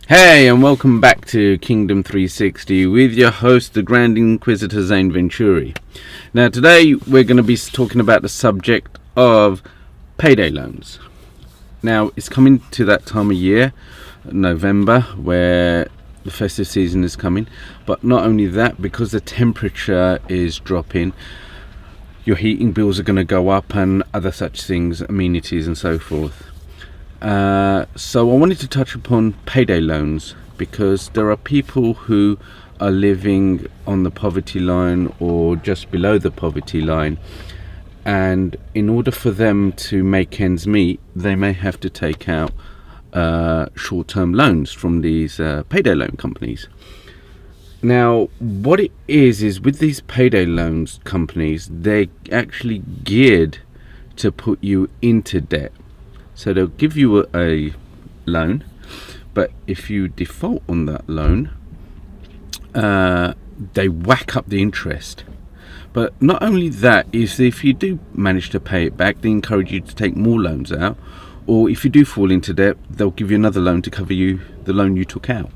Hey, and welcome back to Kingdom 360 with your host, the Grand Inquisitor Zane Venturi. Now, today we're going to be talking about the subject of payday loans. Now, it's coming to that time of year, November, where the festive season is coming. But not only that, because the temperature is dropping, your heating bills are going to go up and other such things, amenities and so forth. So I wanted to touch upon payday loans because there are people who are living on the poverty line or just below the poverty line, and in order for them to make ends meet, they may have to take out short-term loans from these payday loan companies. Now, what it is with these payday loans companies, they're actually geared to put you into debt. So they'll give you a loan, but if you default on that loan, they whack up the interest. But not only that, is if you do manage to pay it back, they encourage you to take more loans out, or if you do fall into debt, they'll give you another loan to cover the loan you took out.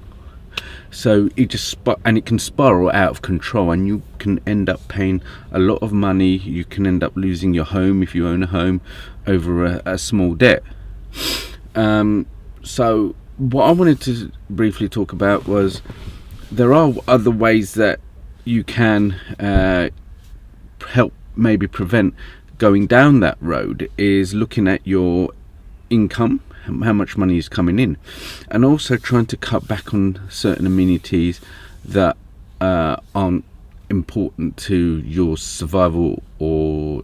So it can spiral out of control, and you can end up paying a lot of money. You can end up losing your home if you own a home over a small debt. So what I wanted to briefly talk about was there are other ways that you can help maybe prevent going down that road, is looking at your income, how much money is coming in, and also trying to cut back on certain amenities that aren't important to your survival or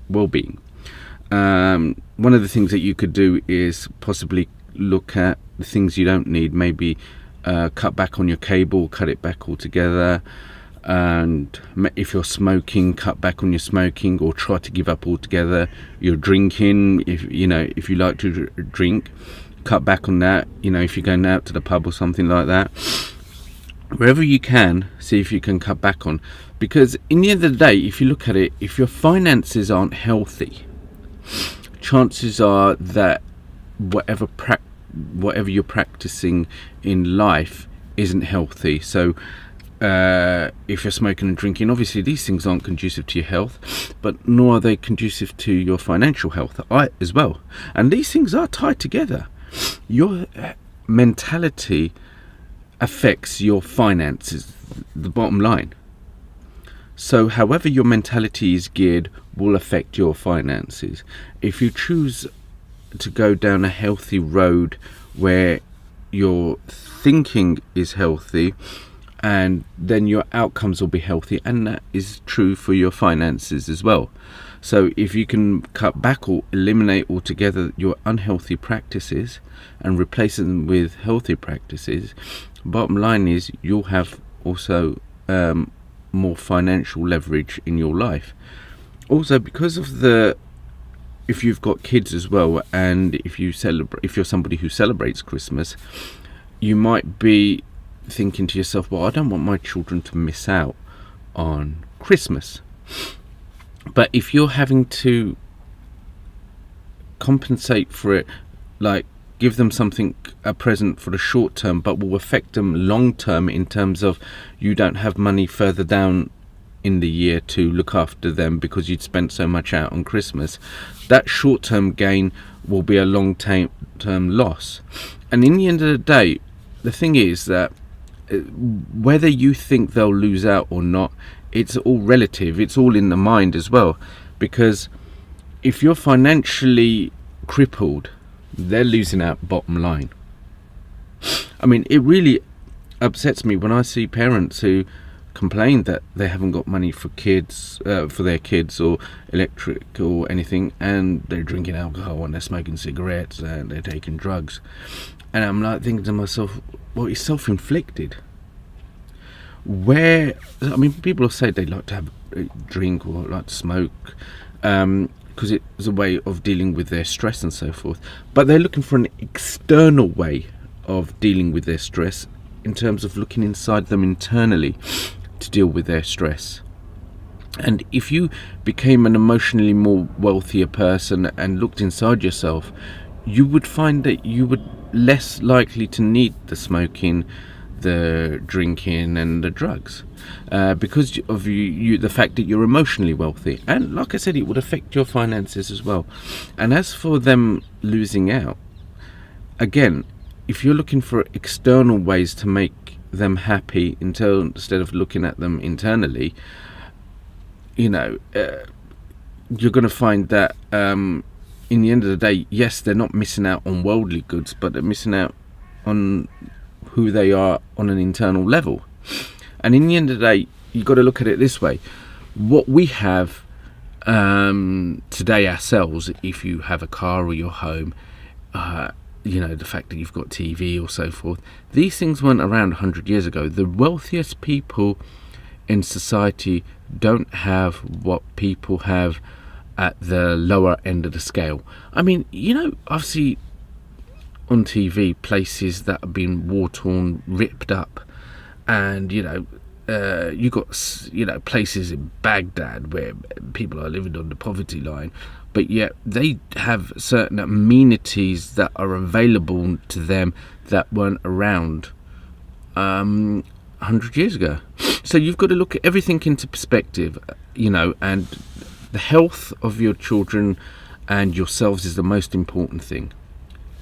well-being. One of the things that you could do is possibly look at the things you don't need, maybe cut back on your cable, cut it back altogether, and if you're smoking, cut back on your smoking, or try to give up altogether. You're drinking, if you like to drink, cut back on that. If you're going out to the pub or something like that, wherever you can, see if you can cut back on, because in the end of the day, if you look at it, if your finances aren't healthy, chances are that whatever you're practicing in life isn't healthy. So if you're smoking and drinking, obviously these things aren't conducive to your health, but nor are they conducive to your financial health as well. And these things are tied together. Your mentality affects your finances, the bottom line. So however your mentality is geared will affect your finances. If you choose to go down a healthy road where your thinking is healthy, and then your outcomes will be healthy, and that is true for your finances as well. So if you can cut back or eliminate altogether your unhealthy practices and replace them with healthy practices, bottom line is you'll have also more financial leverage in your life. Also, because of if you've got kids as well, and if you're somebody who celebrates Christmas, you might be thinking to yourself, well, I don't want my children to miss out on Christmas. But if you're having to compensate for it, like give them a present for the short term, but will affect them long term in terms of you don't have money further down in the year to look after them because you'd spent so much out on Christmas, that short term gain will be a long term loss. And in the end of the day, the thing is that whether you think they'll lose out or not, it's all relative. It's all in the mind as well, because if you're financially crippled, they're losing out bottom line. I mean, it really upsets me when I see parents who complain that they haven't got money for their kids or electric or anything, and they're drinking alcohol and they're smoking cigarettes and they're taking drugs. And I'm like thinking to myself, well, it's self-inflicted. People say they like to have a drink or like to smoke because it's a way of dealing with their stress and so forth. But they're looking for an external way of dealing with their stress in terms of looking inside them internally to deal with their stress. And if you became an emotionally more wealthier person and looked inside yourself, you would find that you would less likely to need the smoking, the drinking, and the drugs, because of the fact that you're emotionally wealthy. And like I said, it would affect your finances as well. And as for them losing out, again, if you're looking for external ways to make them happy instead of looking at them internally, you're going to find that in the end of the day, yes, they're not missing out on worldly goods, but they're missing out on who they are on an internal level. And in the end of the day, you've got to look at it this way. What we have today ourselves, if you have a car or your home, the fact that you've got TV or so forth, these things weren't around 100 years ago. The wealthiest people in society don't have what people have at the lower end of the scale. I mean, I've seen on TV places that have been war-torn, ripped up, and you got places in Baghdad where people are living on the poverty line, but yet they have certain amenities that are available to them that weren't around 100 years ago. So you've got to look at everything into perspective, and the health of your children and yourselves is the most important thing.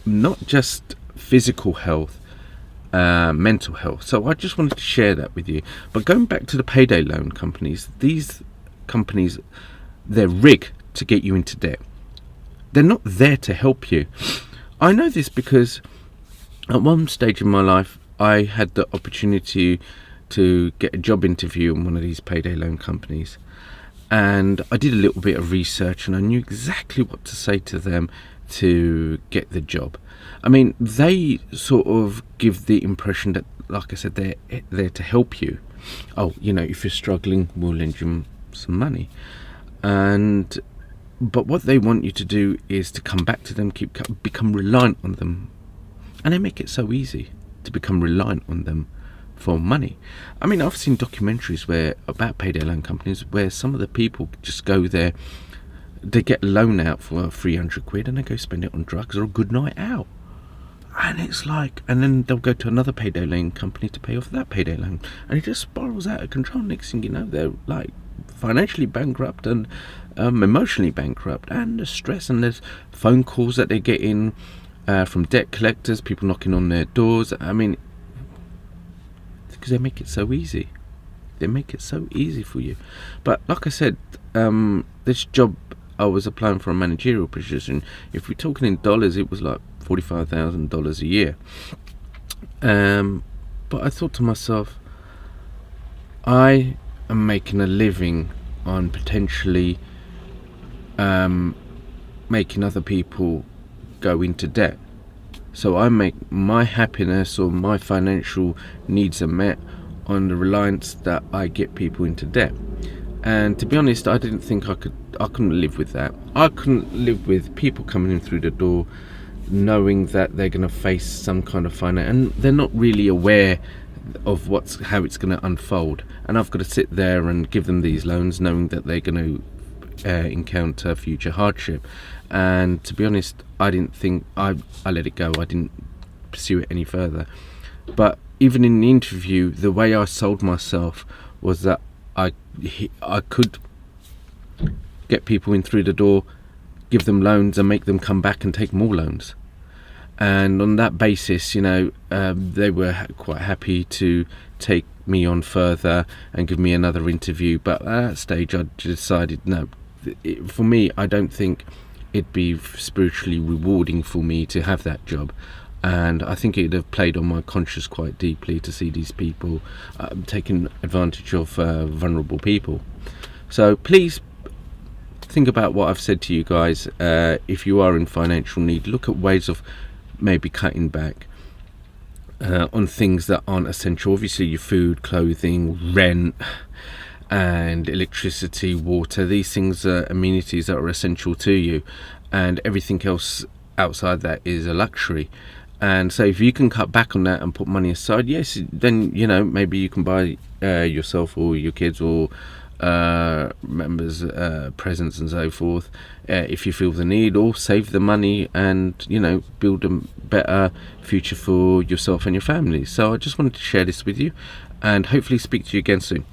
Not just physical health, mental health. So I just wanted to share that with you. But going back to the payday loan companies, these companies, they're rigged to get you into debt. They're not there to help you. I know this because at one stage in my life, I had the opportunity to get a job interview in one of these payday loan companies. And I did a little bit of research and I knew exactly what to say to them to get the job. I mean, they sort of give the impression that, like I said, they're there to help you. Oh, if you're struggling, we'll lend you some money. But what they want you to do is to come back to them, become reliant on them. And they make it so easy to become reliant on them for money. I mean, I've seen documentaries about payday loan companies where some of the people just go there, they get a loan out for 300 quid and they go spend it on drugs or a good night out. And it's like, and then they'll go to another payday loan company to pay off that payday loan. And it just spirals out of control. Next thing you know, they're like financially bankrupt and emotionally bankrupt. And the stress, and there's phone calls that they get in from debt collectors, people knocking on their doors. I mean, because they make it so easy. They make it so easy for you. But like I said, this job, I was applying for a managerial position. If we're talking in dollars, it was like $45,000 a year. But I thought to myself, I am making a living on potentially making other people go into debt. So I make my happiness or my financial needs are met on the reliance that I get people into debt. And to be honest, I didn't think I couldn't live with that. I couldn't live with people coming in through the door knowing that they're going to face some kind of finance, and they're not really aware of how it's going to unfold. And I've got to sit there and give them these loans knowing that they're going to encounter future hardship. And to be honest, I didn't think, I let it go. I didn't pursue it any further. But even in the interview, the way I sold myself was that I could get people in through the door, give them loans and make them come back and take more loans. And on that basis, they were quite happy to take me on further and give me another interview. But at that stage, I decided, no, for me, I don't think it'd be spiritually rewarding for me to have that job. And I think it'd have played on my conscience quite deeply to see these people taking advantage of vulnerable people. So please think about what I've said to you guys. If you are in financial need, look at ways of maybe cutting back on things that aren't essential. Obviously your food, clothing, rent and electricity, water, these things are amenities that are essential to you, and everything else outside that is a luxury. And so if you can cut back on that and put money aside, yes, then maybe you can buy yourself or your kids or members' presents and so forth, if you feel the need, or save the money and build a better future for yourself and your family. So I just wanted to share this with you, and hopefully speak to you again soon.